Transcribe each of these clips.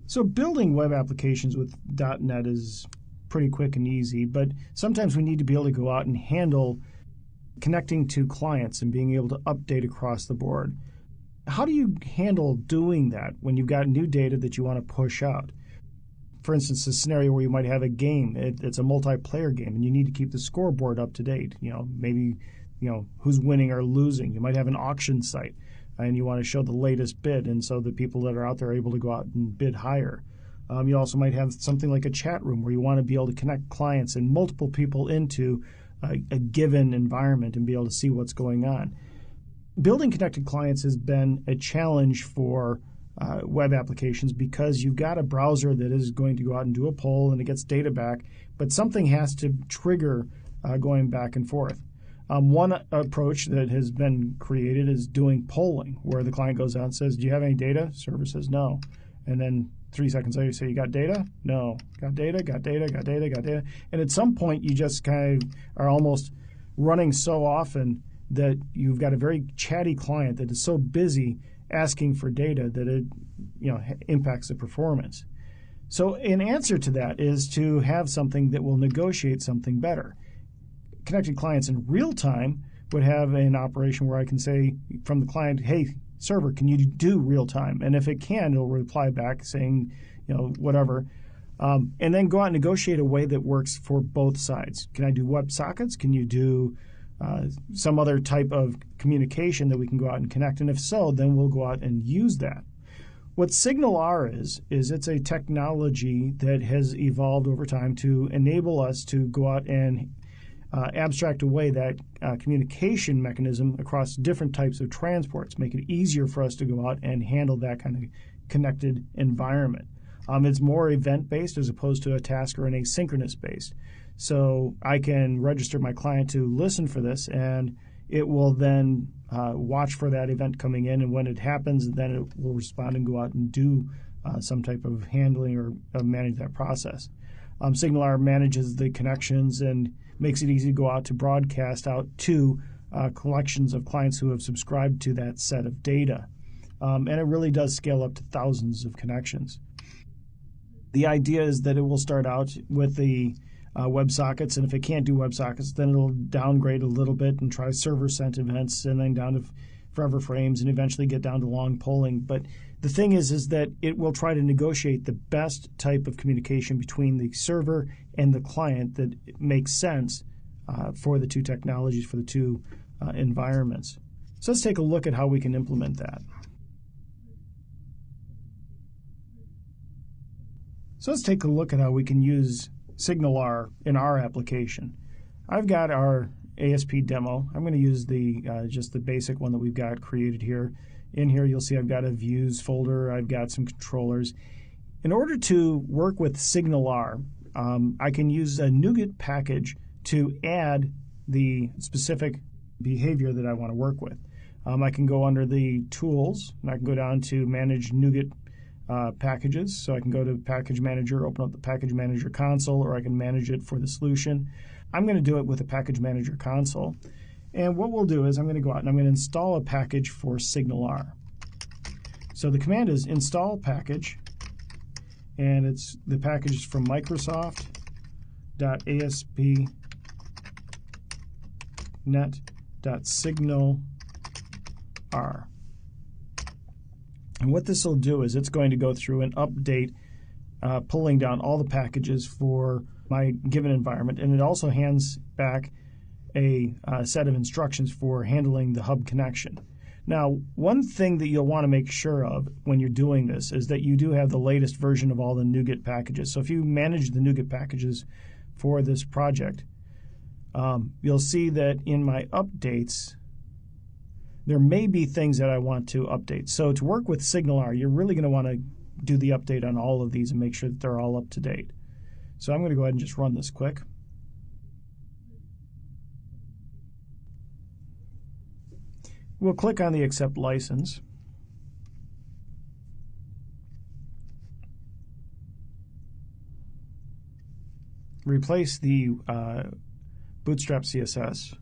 So building web applications with .NET is pretty quick and easy, but sometimes we need to be able to go out and handle connecting to clients and being able to update across the board. How do you handle doing that when you've got new data that you want to push out? For instance, a scenario where you might have a game, it's a multiplayer game, and you need to keep the scoreboard up to date. Maybe who's winning or losing. You might have an auction site, and you want to show the latest bid, and so the people that are out there are able to go out and bid higher. You also might have something like a chat room where you want to be able to connect clients and multiple people into a given environment and be able to see what's going on. Building connected clients has been a challenge for web applications because you've got a browser that is going to go out and do a poll and it gets data back, but something has to trigger going back and forth. One approach that has been created is doing polling, where the client goes out and says, "Do you have any data?" Server says no. And then 3 seconds later you say, "You got data?" No. Got data, got data, got data, got data. And at some point you just kind of are almost running so often that you've got a very chatty client that is so busy asking for data that it impacts the performance. So an answer to that is to have something that will negotiate something better. Connected clients in real time would have an operation where I can say from the client, "Hey, server, can you do real time?" And if it can, it'll reply back saying, whatever. And then go out and negotiate a way that works for both sides. Can I do WebSockets? Can you do some other type of communication that we can go out and connect? And if so, then we'll go out and use that. What SignalR is it's a technology that has evolved over time to enable us to go out and abstract away that communication mechanism across different types of transports, make it easier for us to go out and handle that kind of connected environment. It's more event-based as opposed to a task or an asynchronous-based. So I can register my client to listen for this, and it will then watch for that event coming in, and when it happens, then it will respond and go out and do some type of handling or manage that process. SignalR manages the connections and makes it easy to go out to broadcast out to collections of clients who have subscribed to that set of data. And it really does scale up to thousands of connections. The idea is that it will start out with the WebSockets, and if it can't do WebSockets, then it'll downgrade a little bit and try server-sent events, and then down to forever frames, and eventually get down to long polling. But the thing is that it will try to negotiate the best type of communication between the server and the client that makes sense for the two technologies, for the two environments. So let's take a look at how we can implement that. So let's take a look at how we can use SignalR in our application. I've got our ASP demo. I'm going to use just the basic one that we've got created here. In here you'll see I've got a views folder, I've got some controllers. In order to work with SignalR, I can use a NuGet package to add the specific behavior that I want to work with. I can go under the tools, and I can go down to manage NuGet packages. So I can go to Package Manager, open up the Package Manager console, or I can manage it for the solution. I'm going to do it with the Package Manager console. And what we'll do is I'm going to go out and I'm going to install a package for SignalR. So the command is install package, and the package is from Microsoft.ASP.net.SignalR. And what this will do is it's going to go through and update, pulling down all the packages for my given environment, and it also hands back a set of instructions for handling the hub connection. Now, one thing that you'll want to make sure of when you're doing this is that you do have the latest version of all the NuGet packages. So if you manage the NuGet packages for this project, you'll see that in my updates, there may be things that I want to update. So to work with SignalR, you're really going to want to do the update on all of these and make sure that they're all up to date. So I'm going to go ahead and just run this quick. We'll click on the Accept License. Replace the Bootstrap CSS.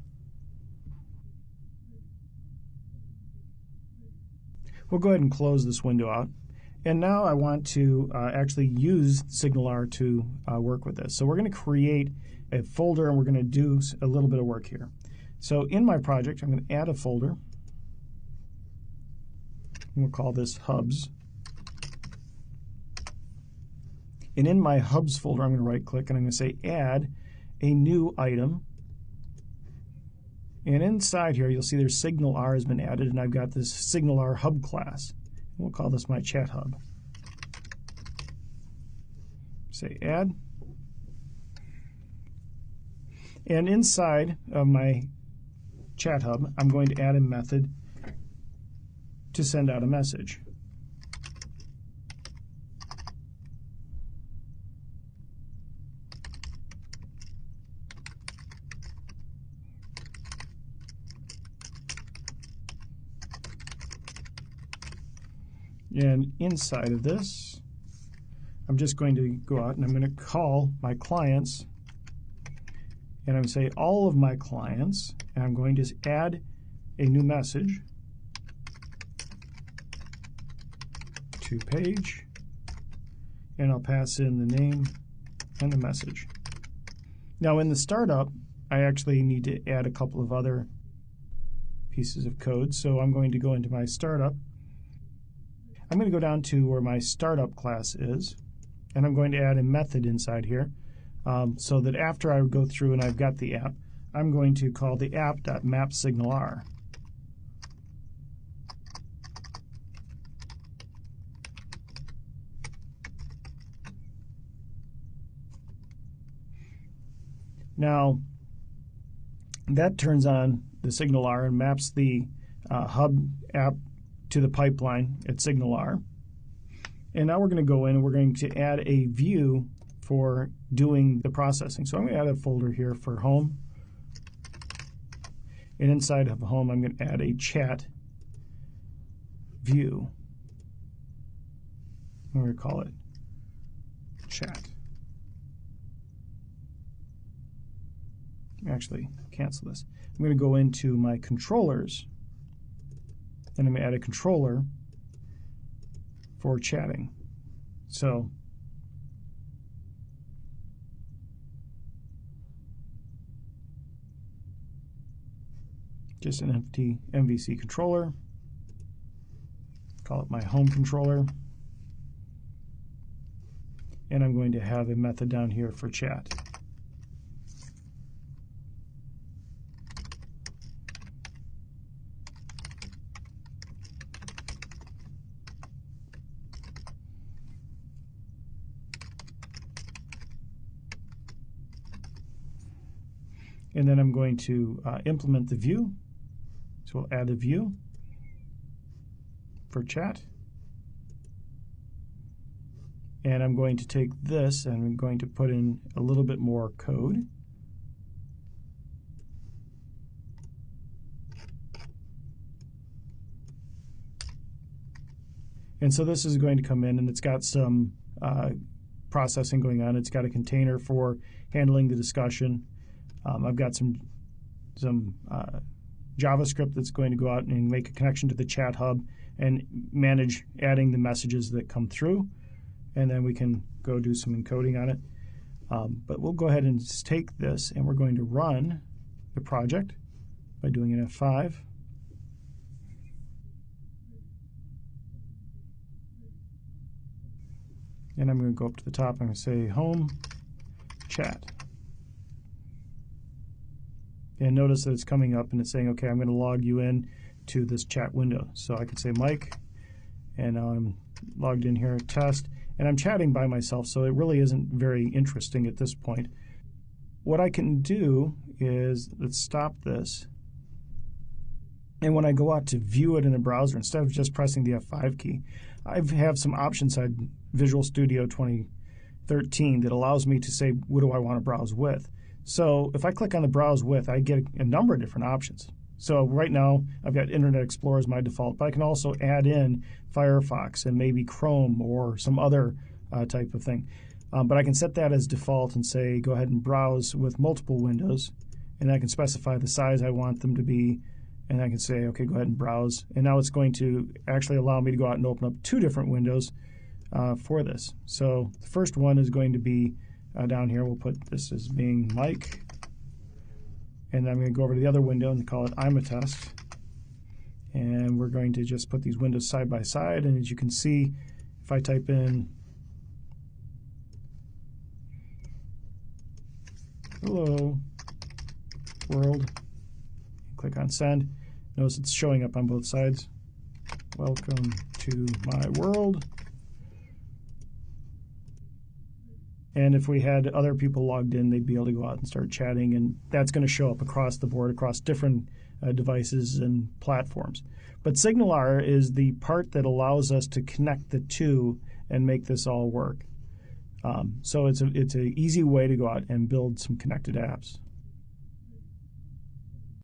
We'll go ahead and close this window out. And now I want to actually use SignalR to work with this. So we're going to create a folder, and we're going to do a little bit of work here. So in my project, I'm going to add a folder. We'll call this Hubs. And in my Hubs folder, I'm going to right-click, and I'm going to say Add a new item. And inside here, you'll see there's SignalR has been added, and I've got this SignalR Hub class. We'll call this my Chat Hub. Say Add. And inside of my Chat Hub, I'm going to add a method to send out a message. And inside of this, I'm just going to go out and I'm going to call my clients, and I'm going to say all of my clients, and I'm going to add a new message to page, and I'll pass in the name and the message. Now in the startup, I actually need to add a couple of other pieces of code, so I'm going to go into my startup. I'm going to go down to where my startup class is, and I'm going to add a method inside here so that after I go through and I've got the app, I'm going to call the app.mapSignalR. Now, that turns on the SignalR and maps the Hub app to the pipeline at SignalR. And now we're going to go in and we're going to add a view for doing the processing. So I'm going to add a folder here for Home. And inside of Home, I'm going to add a Chat view. I'm going to call it Chat. Actually, cancel this. I'm going to go into my controllers, and I'm going to add a controller for chatting. So just an empty MVC controller. Call it my home controller. And I'm going to have a method down here for chat. And then I'm going to implement the view. So we'll add a view for chat. And I'm going to take this and I'm going to put in a little bit more code. And so this is going to come in, and it's got some processing going on. It's got a container for handling the discussion. I've got some JavaScript that's going to go out and make a connection to the Chat Hub and manage adding the messages that come through. And then we can go do some encoding on it. But we'll go ahead and just take this, and we're going to run the project by doing an F5. And I'm going to go up to the top. I'm going to say Home Chat. And notice that it's coming up and it's saying, okay, I'm going to log you in to this chat window. So I could say Mike, and now I'm logged in here at test, and I'm chatting by myself, so it really isn't very interesting at this point. What I can do is, let's stop this, and when I go out to view it in the browser, instead of just pressing the F5 key, I have some options inside Visual Studio 2013 that allows me to say, what do I want to browse with? So if I click on the Browse With, I get a number of different options. So right now, I've got Internet Explorer as my default, but I can also add in Firefox and maybe Chrome or some other type of thing. But I can set that as default and say, go ahead and browse with multiple windows, and I can specify the size I want them to be And I can say, okay, go ahead and browse. And now it's going to actually allow me to go out and open up 2 different windows for this. So the first one is going to be down here. We'll put this as being Mike. And then I'm going to go over to the other window and call it I'm a test. And we're going to just put these windows side by side. And as you can see, if I type in hello world, click on send, notice it's showing up on both sides. Welcome to my world. And if we had other people logged in, they'd be able to go out and start chatting, and that's going to show up across the board, across different devices and platforms. But SignalR is the part that allows us to connect the two and make this all work. So it's an easy way to go out and build some connected apps.